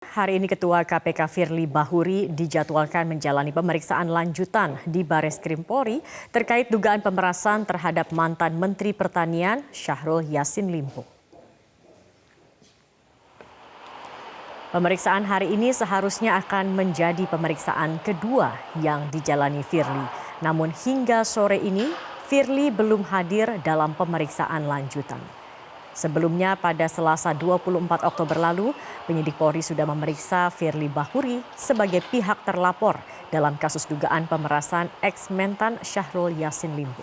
Hari ini Ketua KPK Firly Bahuri dijadwalkan menjalani pemeriksaan lanjutan di Bareskrim Polri terkait dugaan pemerasan terhadap mantan Menteri Pertanian Syahrul Yassin Limpo. Pemeriksaan hari ini seharusnya akan menjadi pemeriksaan kedua yang dijalani Firly. Namun hingga sore ini Firly belum hadir dalam pemeriksaan lanjutan. Sebelumnya pada Selasa 24 Oktober lalu, penyidik Polri sudah memeriksa Firly Bahuri sebagai pihak terlapor dalam kasus dugaan pemerasan ex-mentan Syahrul Yassin Limpo.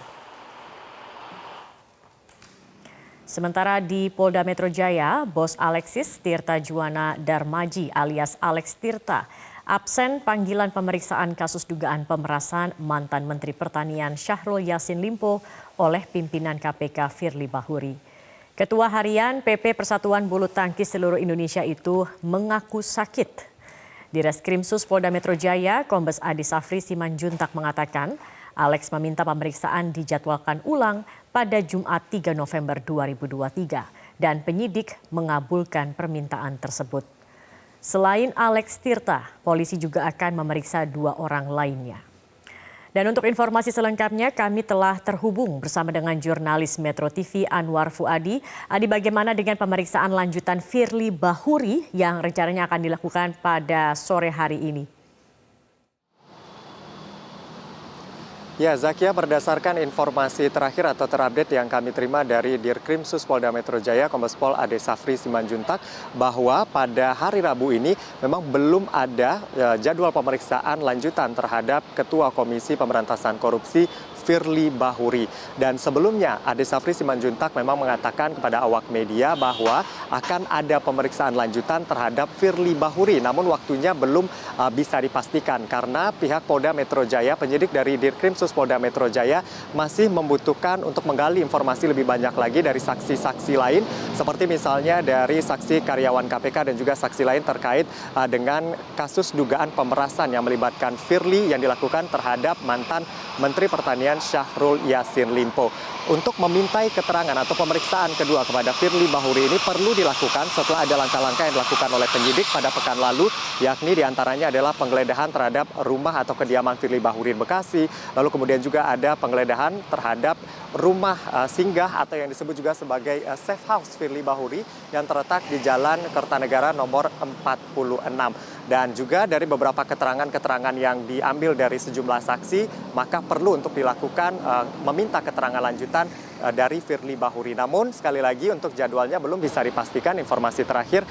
Sementara di Polda Metro Jaya, Bos Alexis Tirta Juwana Darmaji alias Alex Tirta absen panggilan pemeriksaan kasus dugaan pemerasan mantan Menteri Pertanian Syahrul Yassin Limpo oleh pimpinan KPK Firly Bahuri. Ketua Harian PP Persatuan Bulu Tangkis Seluruh Indonesia itu mengaku sakit. Di Reskrimsus Polda Metro Jaya, Kombes Adi Safri Simanjuntak mengatakan Alex meminta pemeriksaan dijadwalkan ulang pada Jumat 3 November 2023 dan penyidik mengabulkan permintaan tersebut. Selain Alex Tirta, polisi juga akan memeriksa 2 orang lainnya. Dan untuk informasi selengkapnya kami telah terhubung bersama dengan jurnalis Metro TV Anwar Fuadi. Adi, bagaimana dengan pemeriksaan lanjutan Firly Bahuri yang rencananya akan dilakukan pada sore hari ini? Ya, Zakia, berdasarkan informasi terakhir atau terupdate yang kami terima dari Dirkrimsus Polda Metro Jaya, Kombes Pol Ade Safri Simanjuntak, bahwa pada hari Rabu ini memang belum ada jadwal pemeriksaan lanjutan terhadap Ketua Komisi Pemberantasan Korupsi Firly Bahuri. Dan sebelumnya Ade Safri Simanjuntak memang mengatakan kepada awak media bahwa akan ada pemeriksaan lanjutan terhadap Firly Bahuri. Namun waktunya belum bisa dipastikan karena pihak Polda Metro Jaya, penyidik dari Dirkrimsus Polda Metro Jaya masih membutuhkan untuk menggali informasi lebih banyak lagi dari saksi-saksi lain. Seperti misalnya dari saksi karyawan KPK dan juga saksi lain terkait dengan kasus dugaan pemerasan yang melibatkan Firly yang dilakukan terhadap mantan Menteri Pertanian Syahrul Yassin Limpo. Untuk memintai keterangan atau pemeriksaan kedua kepada Firly Bahuri ini perlu dilakukan setelah ada langkah-langkah yang dilakukan oleh penyidik pada pekan lalu, yakni diantaranya adalah penggeledahan terhadap rumah atau kediaman Firly Bahuri di Bekasi, lalu kemudian juga ada penggeledahan terhadap rumah singgah atau yang disebut juga sebagai safe house Firly Bahuri yang terletak di Jalan Kertanegara nomor 46. Dan juga dari beberapa keterangan-keterangan yang diambil dari sejumlah saksi, maka perlu untuk dilakukan meminta keterangan lanjutan dari Firly Bahuri. Namun sekali lagi untuk jadwalnya belum bisa dipastikan. Informasi terakhir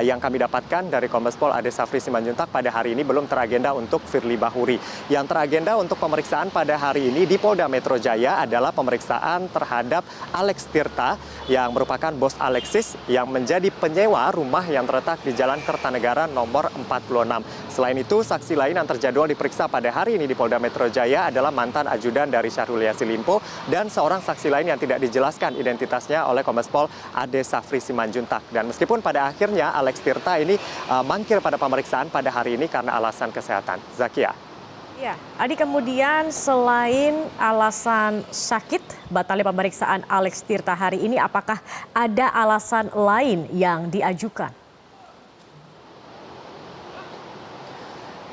yang kami dapatkan dari Kombes Pol Ade Safri Simanjuntak pada hari ini belum teragenda untuk Firly Bahuri. Yang teragenda untuk pemeriksaan pada hari ini di Polda Metro Jaya adalah pemeriksaan terhadap Alex Tirta yang merupakan bos Alexis yang menjadi penyewa rumah yang terletak di Jalan Kertanegara nomor 46. Selain itu, saksi lain yang terjadwal diperiksa pada hari ini di Polda Metro Jaya adalah mantan ajudan dari Syahrul Yassin Limpo dan seorang saksi lain yang tidak dijelaskan identitasnya oleh Kombes Pol Ade Safri Simanjuntak. Dan meskipun pada akhirnya Alex Tirta ini mangkir pada pemeriksaan pada hari ini karena alasan kesehatan. Zakia. Ya, Adi, kemudian selain alasan sakit, batalnya pemeriksaan Alex Tirta hari ini, apakah ada alasan lain yang diajukan?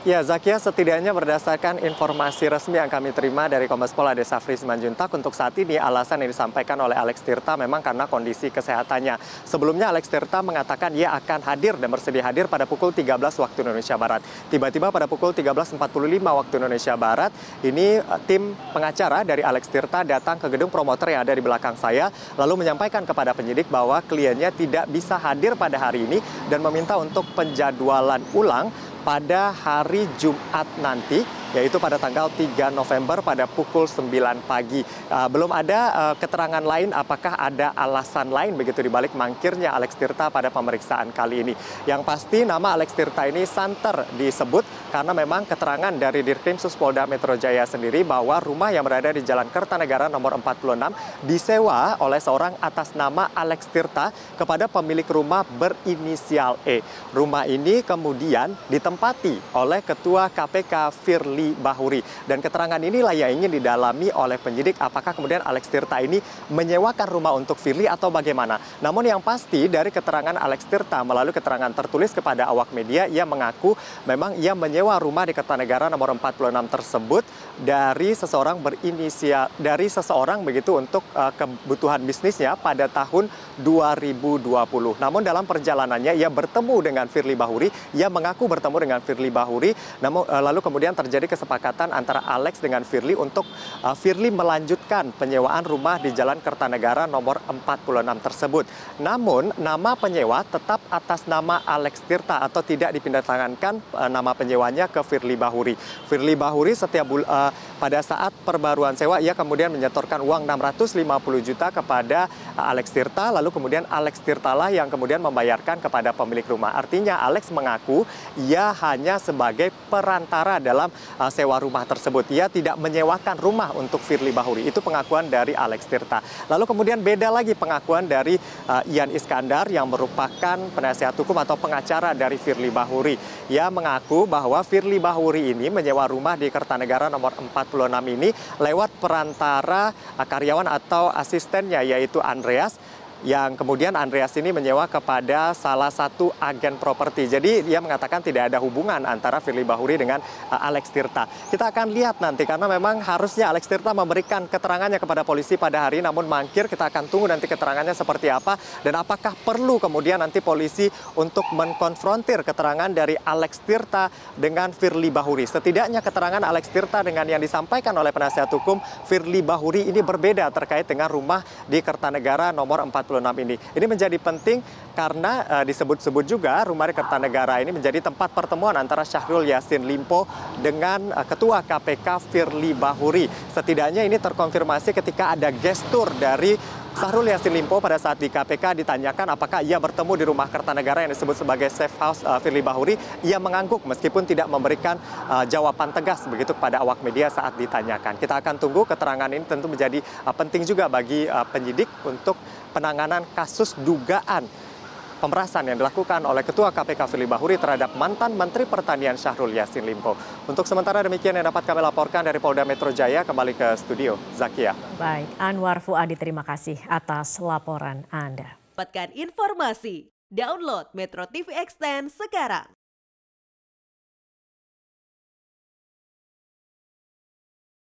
Ya, Zakia, setidaknya berdasarkan informasi resmi yang kami terima dari Kombes Pol Ade Safri Simanjuntak, untuk saat ini alasan yang disampaikan oleh Alex Tirta memang karena kondisi kesehatannya. Sebelumnya Alex Tirta mengatakan ia akan hadir dan bersedia hadir pada pukul 13 waktu Indonesia Barat. Tiba-tiba pada pukul 13.45 waktu Indonesia Barat, ini tim pengacara dari Alex Tirta datang ke gedung promoter yang ada di belakang saya, lalu menyampaikan kepada penyidik bahwa kliennya tidak bisa hadir pada hari ini dan meminta untuk penjadwalan ulang pada hari Jumat nanti, yaitu pada tanggal 3 November pada pukul 9 pagi. Belum ada keterangan lain apakah ada alasan lain begitu dibalik mangkirnya Alex Tirta pada pemeriksaan kali ini. Yang pasti nama Alex Tirta ini santer disebut karena memang keterangan dari Dirkrimsus Polda Metro Jaya sendiri bahwa rumah yang berada di Jalan Kertanegara nomor 46 disewa oleh seorang atas nama Alex Tirta kepada pemilik rumah berinisial E. Rumah ini kemudian ditempati oleh Ketua KPK Firly Firly Bahuri. Dan keterangan inilah yang ingin didalami oleh penyidik, apakah kemudian Alex Tirta ini menyewakan rumah untuk Firly atau bagaimana. Namun yang pasti dari keterangan Alex Tirta melalui keterangan tertulis kepada awak media, ia mengaku memang ia menyewa rumah di Kertanegara nomor 46 tersebut dari seseorang begitu untuk kebutuhan bisnisnya pada tahun 2020. Namun dalam perjalanannya ia bertemu dengan Firly Bahuri, ia mengaku bertemu dengan Firly Bahuri, namun lalu kemudian terjadi kesepakatan antara Alex dengan Firly untuk Firly melanjutkan penyewaan rumah di Jalan Kertanegara nomor 46 tersebut. Namun nama penyewa tetap atas nama Alex Tirta atau tidak dipindahtangankan nama penyewanya ke Firly Bahuri. Firly Bahuri pada saat perbaruan sewa ia kemudian menyetorkan uang 650 juta kepada Alex Tirta, lalu kemudian Alex Tirta lah yang kemudian membayarkan kepada pemilik rumah. Artinya Alex mengaku ia hanya sebagai perantara dalam sewa rumah tersebut. Ia tidak menyewakan rumah untuk Firly Bahuri. Itu pengakuan dari Alex Tirta. Lalu kemudian beda lagi pengakuan dari Ian Iskandar yang merupakan penasihat hukum atau pengacara dari Firly Bahuri. Ia mengaku bahwa Firly Bahuri ini menyewa rumah di Kertanegara nomor 46 ini lewat perantara karyawan atau asistennya, yaitu Andreas, yang kemudian Andreas ini menyewa kepada salah satu agen properti. Jadi dia mengatakan tidak ada hubungan antara Firly Bahuri dengan Alex Tirta. Kita akan lihat nanti karena memang harusnya Alex Tirta memberikan keterangannya kepada polisi pada hari ini, namun mangkir. Kita akan tunggu nanti keterangannya seperti apa dan apakah perlu kemudian nanti polisi untuk mengkonfrontir keterangan dari Alex Tirta dengan Firly Bahuri. Setidaknya keterangan Alex Tirta dengan yang disampaikan oleh penasihat hukum Firly Bahuri ini berbeda terkait dengan rumah di Kertanegara nomor 46 ini. Ini menjadi penting karena disebut-sebut juga rumah di Kertanegara ini menjadi tempat pertemuan antara Syahrul Yassin Limpo dengan Ketua KPK Firly Bahuri. Setidaknya ini terkonfirmasi ketika ada gestur dari Syahrul Yassin Limpo pada saat di KPK ditanyakan apakah ia bertemu di rumah Kertanegara yang disebut sebagai safe house Firly Bahuri. Ia mengangguk meskipun tidak memberikan jawaban tegas begitu kepada awak media saat ditanyakan. Kita akan tunggu keterangan ini, tentu menjadi penting juga bagi penyidik untuk penanganan kasus dugaan pemerasan yang dilakukan oleh Ketua KPK Firly Bahuri terhadap mantan Menteri Pertanian Syahrul Yassin Limpo. Untuk sementara demikian yang dapat kami laporkan dari Polda Metro Jaya. Kembali ke studio, Zakia. Baik, Anwar Fuadi, terima kasih atas laporan Anda. Dapatkan informasi, download Metro TV Extend sekarang.